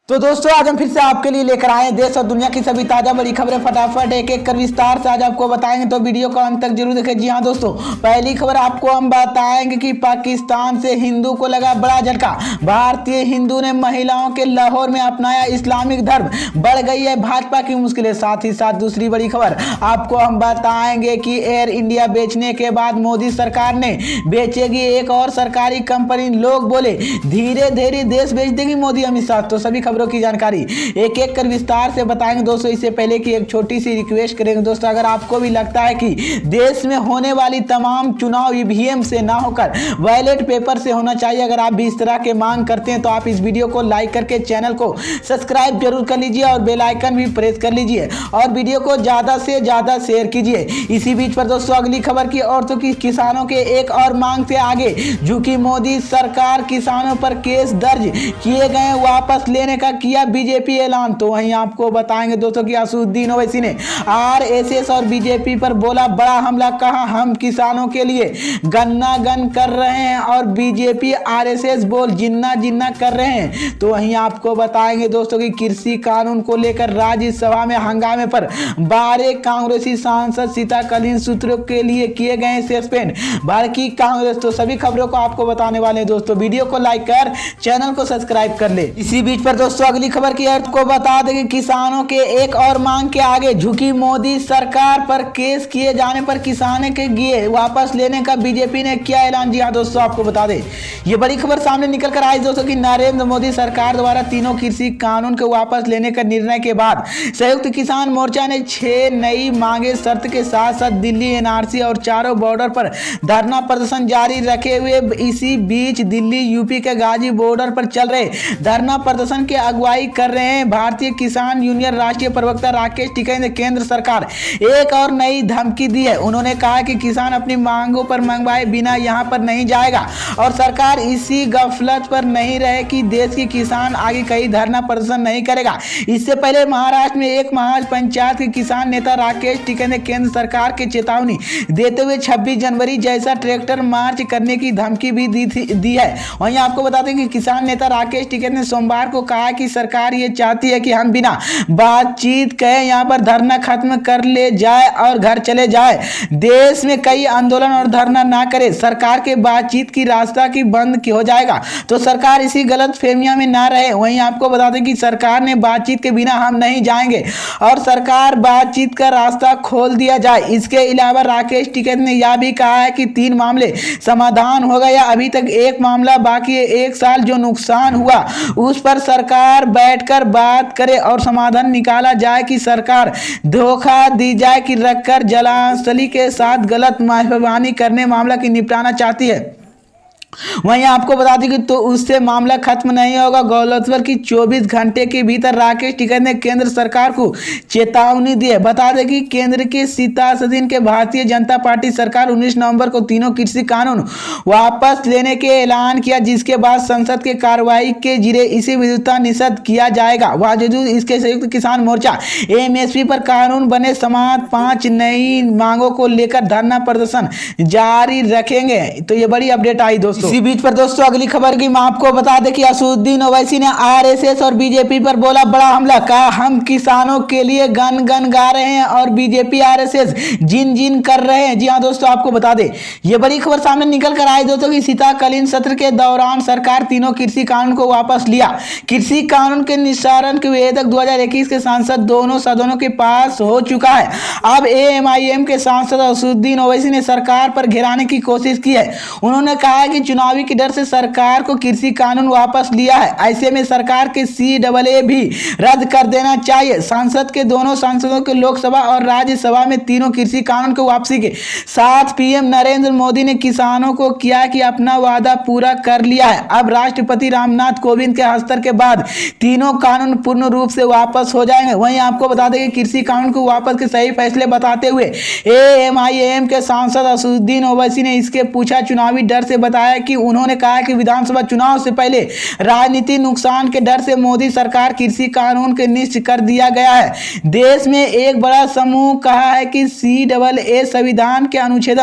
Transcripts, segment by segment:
तो दोस्तों आज हम फिर से आपके लिए लेकर आए हैं देश और दुनिया की सभी ताजा बड़ी खबरें फटाफट एक एक कर विस्तार से आज आपको बताएंगे, तो वीडियो को अंत तक जरूर देखें। जी हाँ दोस्तों, पहली खबर आपको हम बताएंगे कि पाकिस्तान से हिंदू को लगा बड़ा झटका। भारतीय हिंदू ने महिलाओं के लाहौर में अपनाया इस्लामिक धर्म, बढ़ गई है भाजपा की मुश्किलें। साथ ही साथ दूसरी बड़ी खबर आपको हम बताएंगे कि एयर इंडिया बेचने के बाद मोदी सरकार ने बेचेगी एक और सरकारी कंपनी। लोग बोले धीरे धीरे देश बेच देगी मोदी अमित शाह। तो सभी खबरों की जानकारी एक एक कर विस्तार से बताएंगे दोस्तों। इससे पहले कि एक छोटी सी रिक्वेस्ट करेंगे दोस्तों, अगर आपको भी लगता है कि देश में होने वाली तमाम चुनाव ईवीएम से ना होकर बैलेट पेपर से होना चाहिए, अगर आप भी इस तरह के मांग करते हैं तो आप इस वीडियो को लाइक करके चैनल को सब्सक्राइब जरूर कर लीजिए और बेल आइकन भी प्रेस कर लीजिए और वीडियो को ज्यादा से ज्यादा शेयर कीजिए। इसी बीच पर दोस्तों अगली खबर की और तो किसानों के एक और मांग से आगे झुकी मोदी सरकार। किसानों पर केस दर्ज किए गए वापस लेने का किया बीजेपी ऐलान। तो वहीं आपको बताएंगे दोस्तों कि असदुद्दीन ओवैसी ने आरएसएस और बीजेपी पर बोला बड़ा हमला, कहा हम किसानों के लिए गन्ना गन कर रहे हैं और बीजेपी आरएसएस बोल जिन्ना जिन्ना कर रहे हैं। तो वहीं आपको बताएंगे दोस्तों कि कृषि कानून को लेकर राज्यसभा में हंगामे पर 12 कांग्रेसी सांसद शीतकालीन सूत्रों के लिए किए गए सस्पेंड। भड़की कांग्रेस। तो सभी खबरों को आपको बताने वाले हैं दोस्तों, वीडियो को लाइक कर चैनल को सब्सक्राइब कर ले। इसी बीच पर दोस्तों अगली खबर की अर्थ को बता दें कि किसानों के एक और मांग के आगे झुकी मोदी सरकार। पर केस किए जाने पर किसानों के गिए वापस लेने का बीजेपी ने किया ऐलान। जी हाँ दोस्तों, आपको बता दें ये बड़ी खबर सामने निकल कर आई दोस्तों कि नरेंद्र मोदी सरकार द्वारा तीनों कृषि कानून को वापस लेने का निर्णय के बाद संयुक्त किसान मोर्चा ने 6 नई मांगे शर्त के साथ साथ दिल्ली एनआरसी और चारों बॉर्डर पर धरना प्रदर्शन जारी रखे हुए। इसी बीच दिल्ली यूपी के गाजी बॉर्डर पर चल रहे धरना प्रदर्शन के अगुवाई कर रहे हैं भारतीय किसान यूनियन राष्ट्रीय प्रवक्ता राकेश टिकैत ने केंद्र सरकार एक और नई धमकी दी है। उन्होंने कहा कि किसान अपनी मांगों पर मंगवाए बिना यहां पर नहीं जाएगा और सरकार इसी गफलत पर नहीं रहे कि देश के किसान आगे कहीं धरना प्रदर्शन नहीं करेगा। इससे पहले महाराष्ट्र में एक महाज पंचायत के किसान नेता राकेश टिकैत ने केंद्र सरकार की चेतावनी देते हुए 26 जनवरी जैसा ट्रैक्टर मार्च करने की धमकी भी दी है। वहीं आपको बता दें कि किसान नेता राकेश टिकैत ने सोमवार को कहा कि सरकार ये चाहती है कि हम बिना बातचीत कहे यहाँ पर धरना खत्म कर ले जाए और घर चले जाए। देश में कई आंदोलन और धरना ना करे, सरकार के बातचीत की रास्ता की बंद हो जाएगा। तो सरकार इसी गलत फहमिया में ना रहे। वहीं आपको बता दें कि सरकार ने बातचीत के बिना हम नहीं जाएंगे और सरकार बातचीत का रास्ता खोल दिया जाए। इसके अलावा राकेश टिकैत ने यह भी कहा है कि 3 मामले समाधान हो गया, अभी तक एक मामला बाकी है। 1 साल जो नुकसान हुआ उस पर सरकार बैठकर बात करे और समाधान निकाला जाए कि सरकार धोखा दी जाए कि रखकर जलांजलि के साथ गलत मेहरबानी करने मामला की निपटाना चाहती है। वहीं आपको बता दें कि तो उससे मामला खत्म नहीं होगा। गौलतवर की 24 घंटे के भीतर राकेश टिकैत ने केंद्र सरकार को चेतावनी दी है। बता दें कि केंद्र के सदन के भारतीय जनता पार्टी सरकार 19 नवंबर को तीनों कृषि कानून वापस लेने के ऐलान किया, जिसके बाद संसद के कार्रवाई के जरिए इसे विद्युता निषेध किया जाएगा। बावजूद इसके संयुक्त किसान मोर्चा एमएसपी पर कानून बने समान 5 नई मांगों को लेकर धरना प्रदर्शन जारी रखेंगे। तो ये बड़ी अपडेट आई दोस्तों। इसी बीच पर दोस्तों अगली खबर की मैं आपको बता दें कि असदुद्दीन ओवैसी ने आरएसएस और बीजेपी पर बोला बड़ा हमला, कहा हम किसानों के लिए गन गन गा रहे हैं और बीजेपी आरएसएस जिन जिन कर रहे हैं। जी हाँ दोस्तों, आपको बता दें ये बड़ी खबर सामने निकल कर आई दोस्तों कि शीतकालीन सत्र के दौरान सरकार तीनों कृषि कानून को वापस लिया। कृषि कानून के निस्तारण के विधेयक 2021 के सांसद दोनों सदनों के पास हो चुका है। अब एएमआईएम के सांसद असदुद्दीन ओवैसी ने सरकार पर घेराने की कोशिश की है। उन्होंने कहा कि चुनावी के डर से सरकार को कृषि कानून वापस लिया है, ऐसे में सरकार के CAA भी रद्द कर देना चाहिए। सांसद के दोनों सांसदों के लोकसभा और राज्यसभा में तीनों कृषि कानून को वापसी के साथ पीएम नरेंद्र मोदी ने किसानों को किया कि अपना वादा पूरा कर लिया है। अब राष्ट्रपति रामनाथ कोविंद के हस्ताक्षर के बाद तीनों कानून पूर्ण रूप से वापस हो जाएंगे। वहीं आपको बता दें कि कृषि कानून को वापस के सही फैसले बताते हुए एएमआईएम के सांसद असदुद्दीन ओवैसी ने इसके पूछा चुनावी डर से बताया कि उन्होंने कहा कि विधानसभा चुनाव से पहले राजनीतिक नुकसान के डर से मोदी सरकार कृषि कानून के निष्ठ कर दिया गया है। देश में एक बड़ा समूह कहा है कि CAA संविधान के अनुच्छेद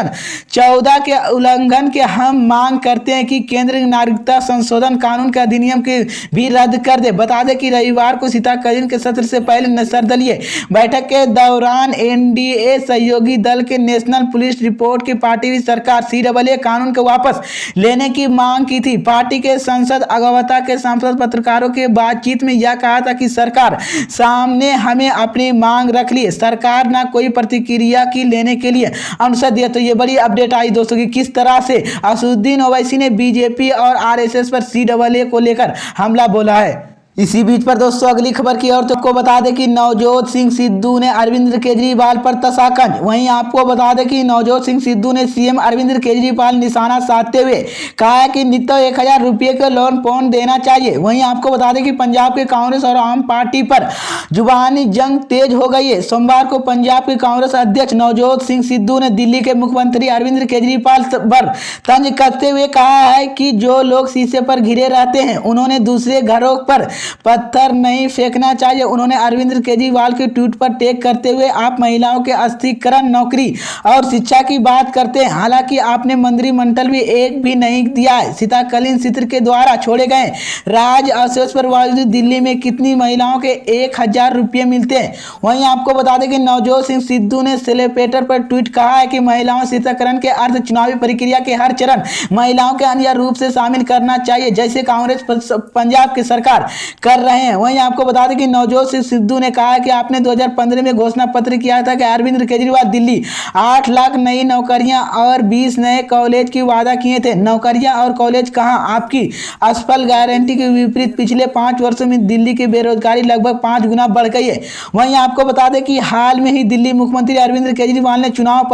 14 के उल्लंघन के हम मांग करते हैं कि केंद्रीय नागरिकता संशोधन कानून के अधिनियम के भी रद्द कर दे। बता दें कि रविवार को शीतकालीन के सत्र से पहले सर्वदलीय बैठक के दौरान NDA सहयोगी दल के नेशनल पुलिस रिपोर्ट की पार्टी भी सरकार CAA कानून को वापस लेने की मांग की थी। पार्टी के संसद अगवता के सांसद पत्रकारों के बातचीत में यह कहा था कि सरकार सामने हमें अपनी मांग रख ली, सरकार ना कोई प्रतिक्रिया की लेने के लिए अनुसार दिया। तो ये बड़ी अपडेट आई दोस्तों कि किस तरह से असदुद्दीन ओवैसी ने BJP और RSS पर CAA को लेकर हमला बोला है। इसी बीच पर दोस्तों अगली खबर की ओर तो आपको बता दें कि नवजोत सिंह सिद्धू ने अरविंद केजरीवाल पर तसाकंज। वहीं आपको बता दें कि नवजोत सिंह सिद्धू ने CM अरविंद केजरीवाल निशाना साधते हुए कहा है कि नित्य 1000 रुपये का लोन पौन देना चाहिए। वहीं आपको बता दें कि पंजाब के कांग्रेस और आम पार्टी पर जुबानी जंग तेज हो गई है। सोमवार को पंजाब के कांग्रेस अध्यक्ष नवजोत सिंह सिद्धू ने दिल्ली के मुख्यमंत्री अरविंद केजरीवाल पर तंज कसते हुए कहा है कि जो लोग शीशे पर घिरे रहते हैं उन्होंने दूसरे घरों पर पत्थर नहीं फेंकना चाहिए। उन्होंने अरविंद केजरीवाल के ट्वीट पर टैग करते हुए आप महिलाओं के अस्थिकरण, नौकरी और शिक्षा की बात करते हैं, हालांकि आपने मंत्रिमंडल भी एक भी नहीं दिया है। शीतकालीन सत्र के द्वारा छोड़े गए राज्य अवशेष पर बावजूद दिल्ली में कितनी महिलाओं के 1000 रुपये मिलते हैं। वहीं आपको बता दें कि नवजोत सिंह सिद्धू ने सेलिब्रेटर पर ट्वीट कहा है कि महिलाओं शीतकरण के अर्थ चुनावी प्रक्रिया के हर चरण महिलाओं के अनिवार्य रूप से शामिल करना चाहिए, जैसे कांग्रेस पंजाब की सरकार कर रहे हैं। वहीं आपको बता दें कि नवजोत सिंह सिद्धू ने कहा है कि आपने 2015 में घोषणा पत्र किया था कि अरविंद केजरीवाल दिल्ली 8 लाख नई नौकरियां और 20 नए कॉलेज की वादा किए थे। नौकरियां और कॉलेज कहां? आपकी असफल गारंटी के विपरीत पिछले 5 वर्षों में दिल्ली की बेरोजगारी लगभग 5 गुना बढ़ गई है। वहीं आपको बता दें कि हाल में ही दिल्ली मुख्यमंत्री अरविंद केजरीवाल ने चुनाव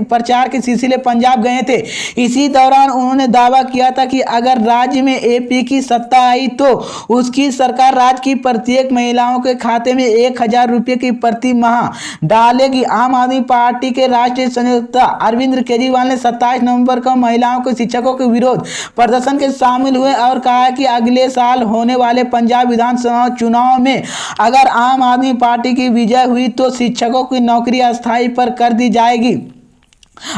प्रचार के सिलसिले पंजाब गए थे। इसी दौरान उन्होंने दावा किया था कि अगर राज्य में AP की सत्ता आई तो उसकी सरकार राज्य की प्रत्येक महिलाओं के खाते में 1000 रुपये की प्रति माह डालेगी। आम आदमी पार्टी के राष्ट्रीय संयोजक अरविंद केजरीवाल ने 27 नवंबर को महिलाओं के शिक्षकों के विरोध प्रदर्शन के शामिल हुए और कहा कि अगले साल होने वाले पंजाब विधानसभा चुनाव में अगर आम आदमी पार्टी की विजय हुई तो शिक्षकों की नौकरी अस्थायी पर कर दी जाएगी।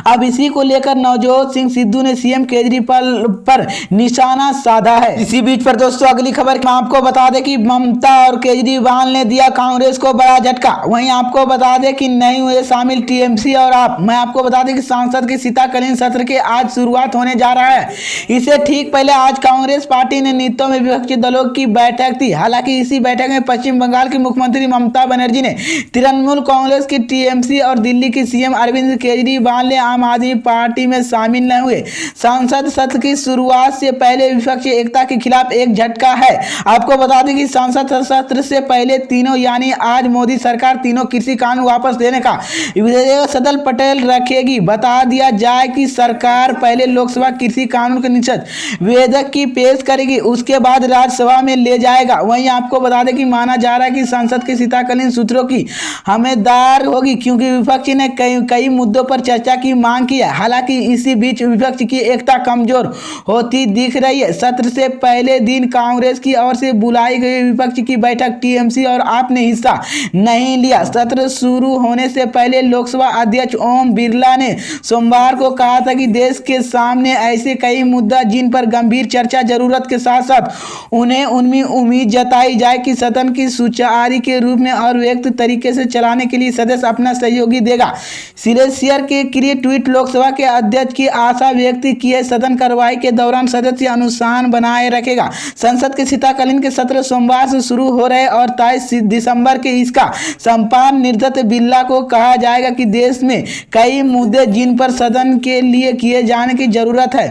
अब इसी को लेकर नवजोत सिंह सिद्धू ने CM केजरीवाल पर निशाना साधा है। इसी बीच पर दोस्तों अगली खबर में आपको बता दें कि ममता और केजरीवाल ने दिया कांग्रेस को बड़ा झटका। वहीं आपको बता दें कि नहीं हुए शामिल TMC और आप। मैं आपको बता दें कि सांसद के शीतकालीन सत्र की आज शुरुआत होने जा रहा है। इससे ठीक पहले आज कांग्रेस पार्टी ने नीतियों में विपक्षी दलों की बैठक थी। हालांकि इसी बैठक में पश्चिम बंगाल की मुख्यमंत्री ममता बनर्जी ने तृणमूल कांग्रेस की TMC और दिल्ली की CM अरविंद केजरीवाल आम आदमी पार्टी में शामिल न हुए। संसद सत्र की शुरुआत से पहले विपक्षी एकता के खिलाफ एक झटका है। आपको बता दें कि संसद सत्र से पहले तीनों यानी आज मोदी सरकार तीनों कृषि कानून वापस लेने का विधेयक सदन पटेल रखेगी। बता दिया जाए कि सरकार पहले लोकसभा कृषि कानून के निषेध विधेयक की पेश करेगी, उसके बाद राज्यसभा में ले जाएगा। वहीं आपको बता दें कि माना जा रहा है कि संसद के शीतकालीन सत्रों की हमेदार होगी, क्योंकि विपक्ष ने कई मुद्दों पर चर्चा की मांग की है। हालांकि इसी बीच विपक्ष की एकता कमजोर होती दिख रही है। सत्र से पहले दिन कांग्रेस की ओर से बुलाई गई विपक्ष की बैठक TMC और आप ने हिस्सा नहीं लिया। सत्र शुरू होने से पहले लोकसभा अध्यक्ष ओम बिरला ने सोमवार को कहा था कि देश के सामने ऐसे कई मुद्दा जिन पर गंभीर चर्चा जरूरत के साथ साथ उन्हें उनमें उम्मीद जताई जाए कि सदन की सुचारू के रूप में और व्यक्त तरीके से चलाने के लिए सदस्य अपना सहयोगी देगा। सिलेसियर के ट्वीट लोकसभा के अध्यक्ष की आशा व्यक्त की है। सदन कार्रवाई के दौरान सदस्य अनुशासन बनाए रखेगा। संसद के शीतकालीन के सत्र सोमवार से शुरू हो रहे और 23 दिसंबर के इसका संपादन निर्देश बिरला को कहा जाएगा कि देश में कई मुद्दे जिन पर सदन के लिए किए जाने की जरूरत है।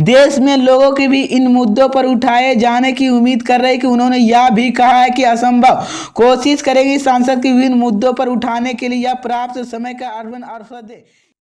देश में लोगों की भी इन मुद्दों पर उठाए जाने की उम्मीद कर रहे हैं कि उन्होंने यह भी कहा है कि असंभव कोशिश करेंगे सांसद के विभिन्न मुद्दों पर उठाने के लिए यह प्राप्त समय का अवसर दे।